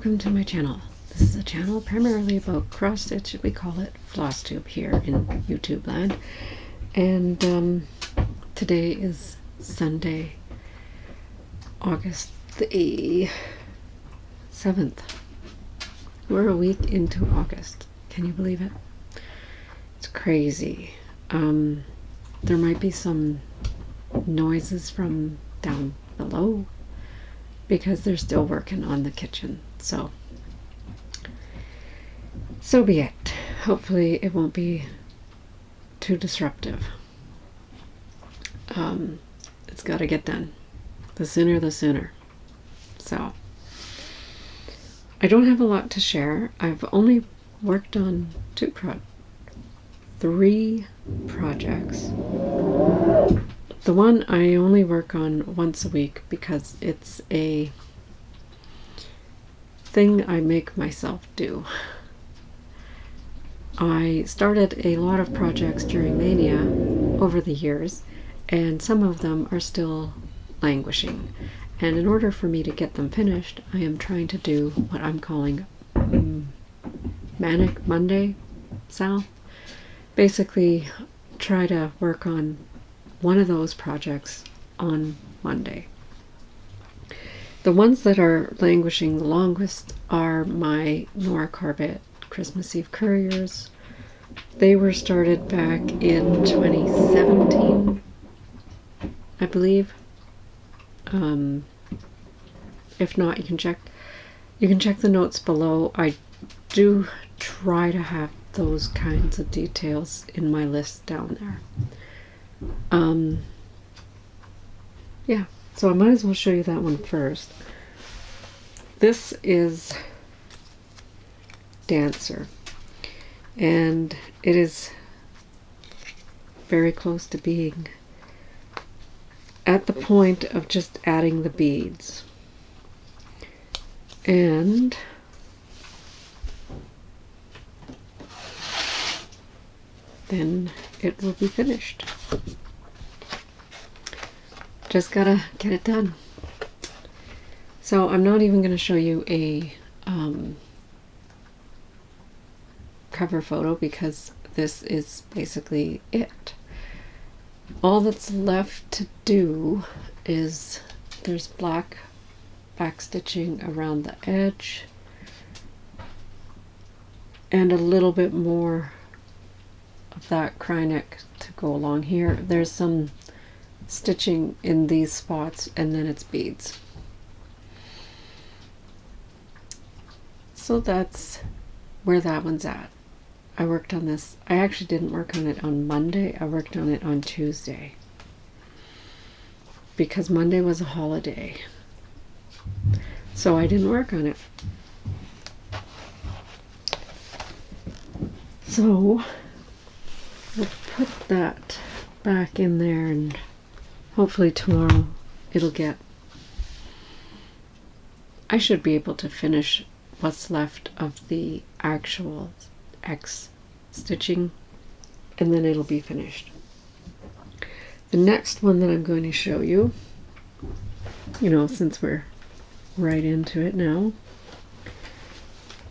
welcome to my channel. This is a channel primarily about cross stitch. We call it floss tube here in YouTube land. And today is Sunday, August the 7th. We're a week into August. Can you believe it? It's crazy. There might be some noises from down below because they're still working on the kitchen. So be it. Hopefully it won't be too disruptive. It's got to get done. The sooner the sooner. So I don't have a lot to share. I've only worked on three projects. The one I only work on once a week because it's a thing I make myself do. I started a lot of projects during Maynia over the years, and some of them are still languishing. And in order for me to get them finished, I am trying to do what I'm calling Manic Monday SAL. Basically, try to work on one of those projects on Monday. The ones that are languishing the longest are my Nora Corbett Christmas Eve Couriers. They were started back in 2017, I believe. If not, you can check the notes below. I do try to have those kinds of details in my list down there. Yeah, so I might as well show you that one first. This is Dancer, and it is very close to being at the point of just adding the beads, and then it will be finished. Just gotta get it done. So I'm not even going to show you a cover photo because this is basically it. All that's left to do is there's black back stitching around the edge and a little bit more of that cry neck to go along here. There's some stitching in these spots, and then it's beads. So that's where that one's at. I worked on this. I actually didn't work on it on Monday. I worked on it on Tuesday because Monday was a holiday. So I didn't work on it. So we'll put that back in there, and hopefully tomorrow I should be able to finish what's left of the actual X stitching, and then it'll be finished. The next one that I'm going to show you, since we're right into it now,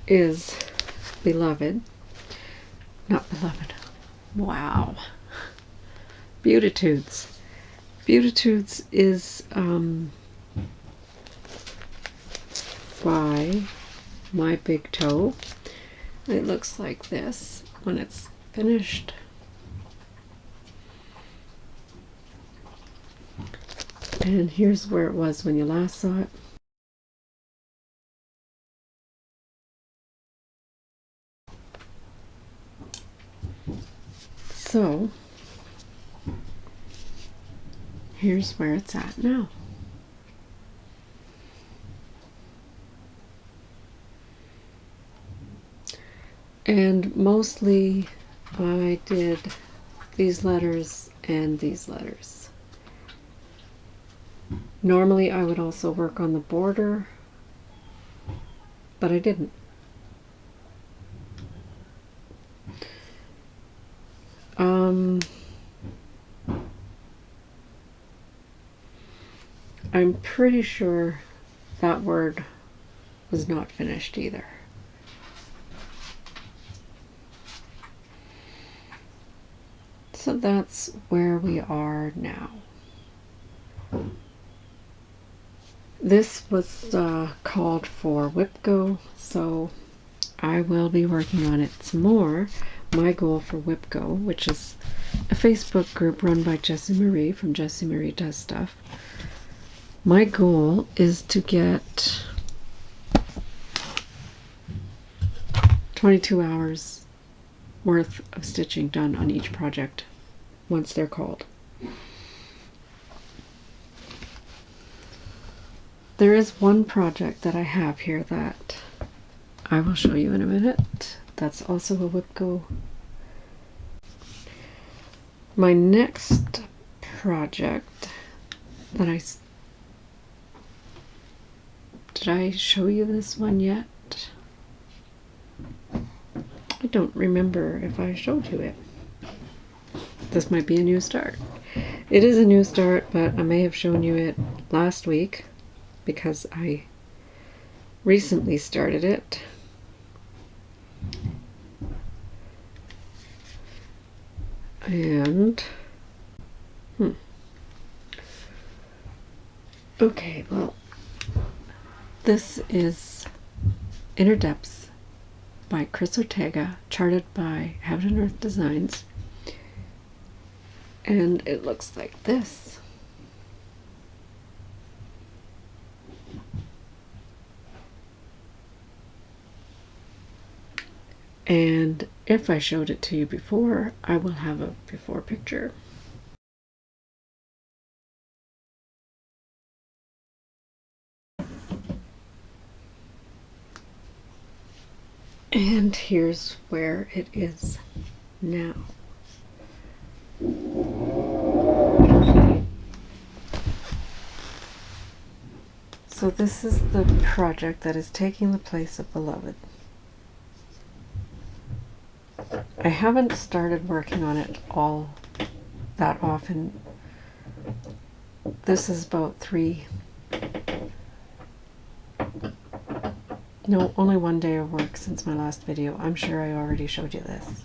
is Beautitudes. Beautitudes is by My Big Toe. It looks like this when it's finished. And here's where it was when you last saw it. So here's where it's at now. And mostly I did these letters and these letters. Normally I would also work on the border, but I didn't. I'm pretty sure that word was not finished either. So that's where we are now. This was called for WIPGO, so I will be working on it some more. My goal for WIPGO, which is a Facebook group run by Jessie Marie from Jessie Marie Does Stuff. My goal is to get 22 hours worth of stitching done on each project once they're called. There is one project that I have here that I will show you in a minute. That's also a WIPGO. My next project that did I show you this one yet? I don't remember if I showed you it. This might be a new start. It is a new start, but I may have shown you it last week because I recently started it. And okay, well, this is Inner Depths by Chris Ortega, charted by Heaven and Earth Designs. And it looks like this. And if I showed it to you before, I will have a before picture. And here's where it is now. So this is the project that is taking the place of Beloved. I haven't started working on it all that often. This is about only one day of work since my last video. I'm sure I already showed you this.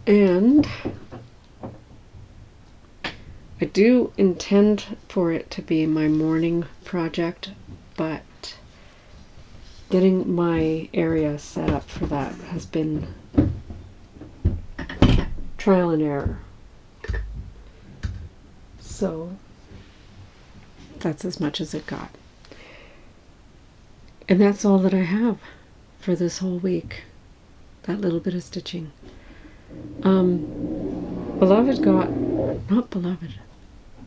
And I do intend for it to be my morning project, but getting my area set up for that has been trial and error. So that's as much as it got. And that's all that I have for this whole week. That little bit of stitching.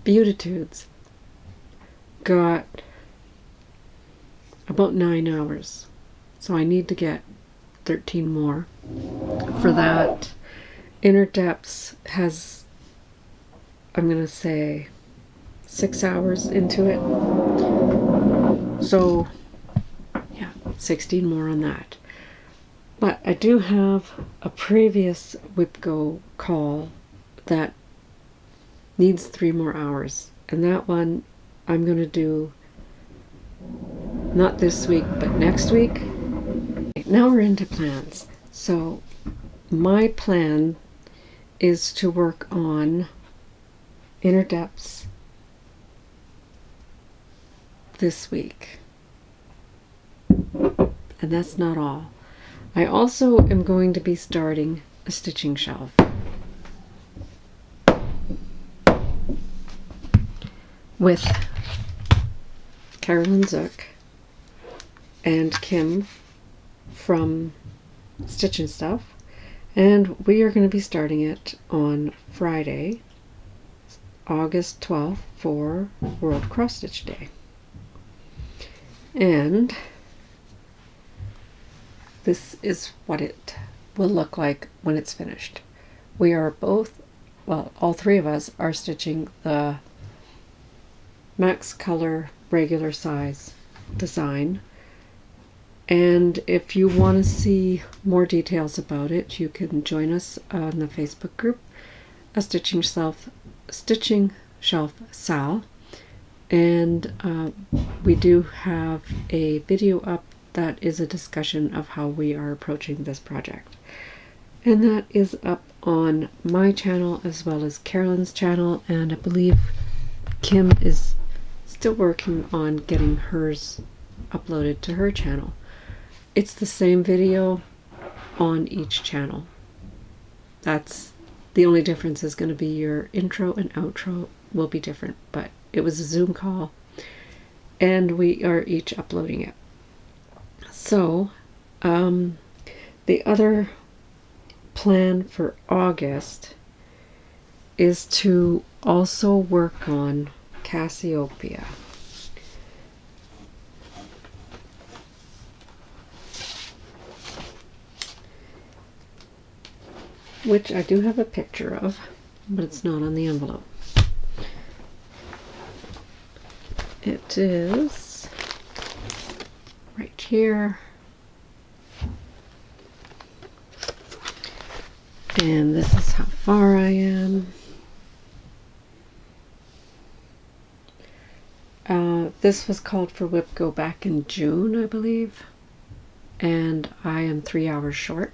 Beautitudes got about 9 hours. So I need to get 13 more for that. Inner Depths has, I'm going to say, 6 hours into it. So, yeah, 16 more on that. But I do have a previous WIPGO call that needs 3 more hours. And that one I'm going to do not this week, but next week. Now we're into plans. So my plan is to work on Inner Depths this week. And that's not all. I also am going to be starting a stitching shelf. With Carolyn Zook and Kim from Stitching Stuff, and we are going to be starting it on Friday, August 12th for World Cross Stitch Day. And this is what it will look like when it's finished. We are both, well, all three of us are stitching the max color regular size design. And if you want to see more details about it, you can join us on the Facebook group, Stitching Shelf SAL, and we do have a video up that is a discussion of how we are approaching this project, and that is up on my channel as well as Carolyn's channel, and I believe Kim is still working on getting hers uploaded to her channel. It's the same video on each channel. That's the only difference, is going to be your intro and outro will be different, but it was a Zoom call and we are each uploading it. So the other plan for August is to also work on Cassiopeia. Which I do have a picture of, but it's not on the envelope. It is right here. And this is how far I am. This was called for WIPGO back in June, I believe. And I am 3 hours short.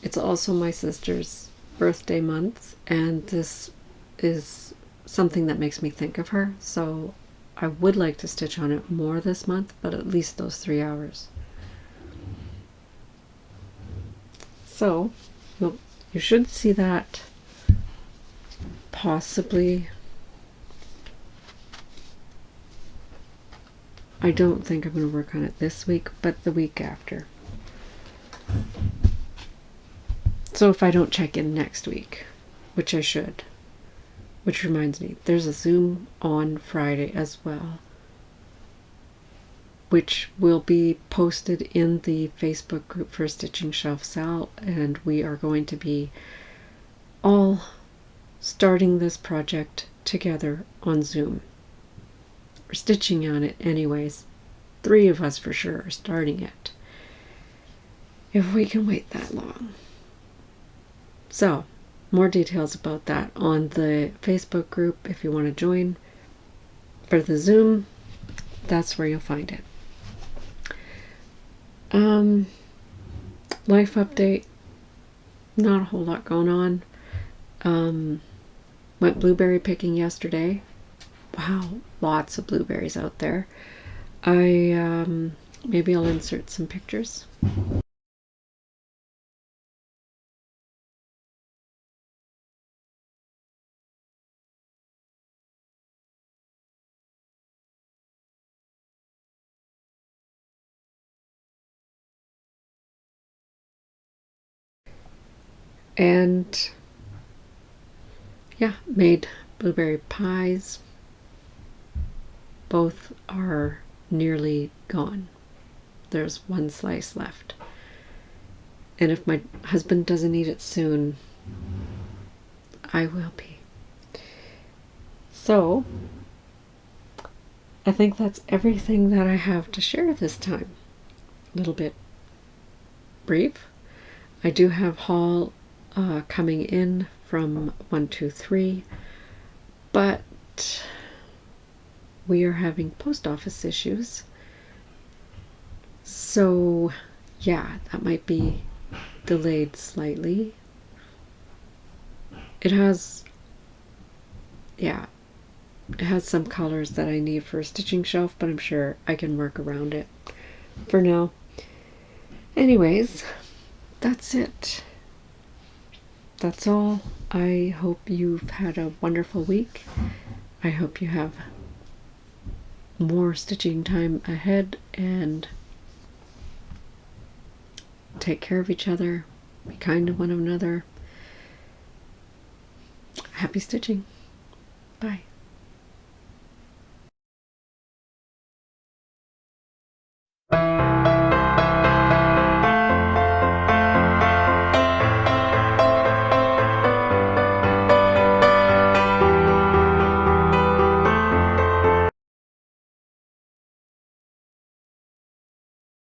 It's also my sister's birthday month, and this is something that makes me think of her. So I would like to stitch on it more this month, but at least those 3 hours. So, well, you should see that possibly. I don't think I'm going to work on it this week, but the week after. So if I don't check in next week, which I should, which reminds me, there's a Zoom on Friday as well, which will be posted in the Facebook group for Stitching Shelf SAL, and we are going to be all starting this project together on Zoom. We're stitching on it anyways. 3 of us for sure are starting it, if we can wait that long. So, more details about that on the Facebook group if you want to join. For the Zoom, that's where you'll find it. Life update, not a whole lot going on. Went blueberry picking yesterday. Wow, lots of blueberries out there. Maybe I'll insert some pictures. And yeah, made blueberry pies. Both are nearly gone. There's 1 slice left. And if my husband doesn't eat it soon, I will be. So, I think that's everything that I have to share this time. A little bit brief. I do have haul coming in from 123, but we are having post office issues. So, yeah, that might be delayed slightly. It has, yeah, it has some colors that I need for a stitching shelf, but I'm sure I can work around it for now. Anyways, that's it. That's all. I hope you've had a wonderful week. I hope you have more stitching time ahead, and take care of each other. Be kind to one another. Happy stitching. Bye.